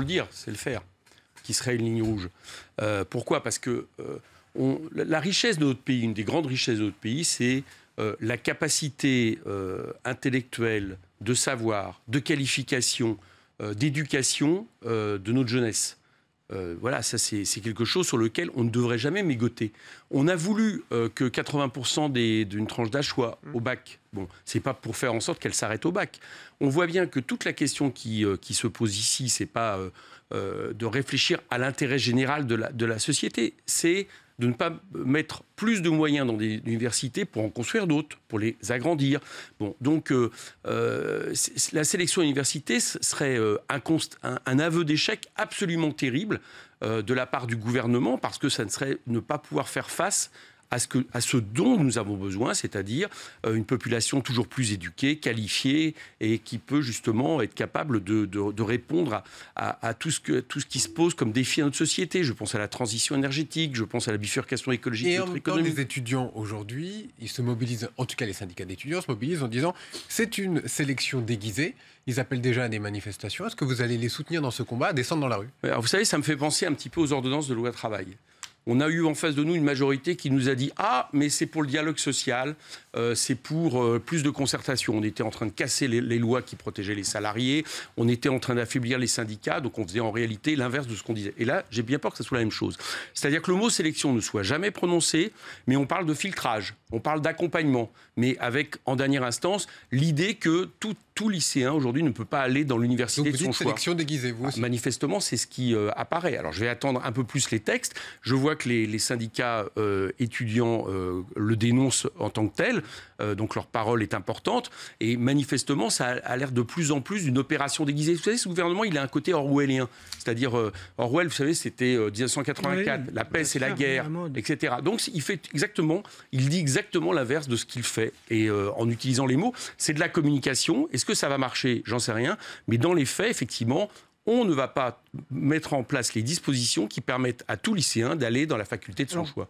le dire, c'est le faire qui serait une ligne rouge. Pourquoi ? Parce que la richesse de notre pays, une des grandes richesses de notre pays, c'est la capacité intellectuelle, de savoir, de qualification, d'éducation de notre jeunesse. Voilà, ça c'est quelque chose sur lequel on ne devrait jamais mégoter. On a voulu que 80% d'une tranche d'âge soit au bac. Bon, c'est pas pour faire en sorte qu'elle s'arrête au bac. On voit bien que toute la question qui se pose ici, c'est pas de réfléchir à l'intérêt général de la société, c'est de ne pas mettre plus de moyens dans des universités pour en construire d'autres, pour les agrandir. Bon, donc, la sélection université serait un aveu d'échec absolument terrible de la part du gouvernement, parce que ça ne serait ne pas pouvoir faire face à ce dont nous avons besoin, c'est-à-dire une population toujours plus éduquée, qualifiée, et qui peut justement être capable de répondre à tout ce qui se pose comme défi à notre société. Je pense à la transition énergétique, je pense à la bifurcation écologique de notre économie. Et en même temps, les étudiants aujourd'hui, ils se mobilisent, en tout cas les syndicats d'étudiants se mobilisent en disant c'est une sélection déguisée. Ils appellent déjà à des manifestations. Est-ce que vous allez les soutenir dans ce combat, à descendre dans la rue ? Alors, vous savez, ça me fait penser un petit peu aux ordonnances de loi travail. On a eu en face de nous une majorité qui nous a dit « Ah, mais c'est pour le dialogue social, c'est pour plus de concertation ». On était en train de casser les lois qui protégeaient les salariés, on était en train d'affaiblir les syndicats, donc on faisait en réalité l'inverse de ce qu'on disait. Et là, j'ai bien peur que ce soit la même chose. C'est-à-dire que le mot sélection ne soit jamais prononcé, mais on parle de filtrage, on parle d'accompagnement, mais avec, en dernière instance, l'idée que tout lycéen aujourd'hui ne peut pas aller dans l'université de son choix. Sélection déguisée, vous aussi. Manifestement, c'est ce qui apparaît. Alors, je vais attendre un peu plus les textes. Je vois que les syndicats étudiants le dénoncent en tant que tel, donc leur parole est importante. Et manifestement, ça a l'air de plus en plus d'une opération déguisée. Vous savez, ce gouvernement, il a un côté orwellien. C'est-à-dire, Orwell, vous savez, c'était 1984, oui, la paix, c'est la guerre, etc. Donc, il dit exactement l'inverse de ce qu'il fait. Et en utilisant les mots, c'est de la communication. Est-ce que ça va marcher ? J'en sais rien. Mais dans les faits, effectivement, on ne va pas mettre en place les dispositions qui permettent à tout lycéen d'aller dans la faculté de son choix.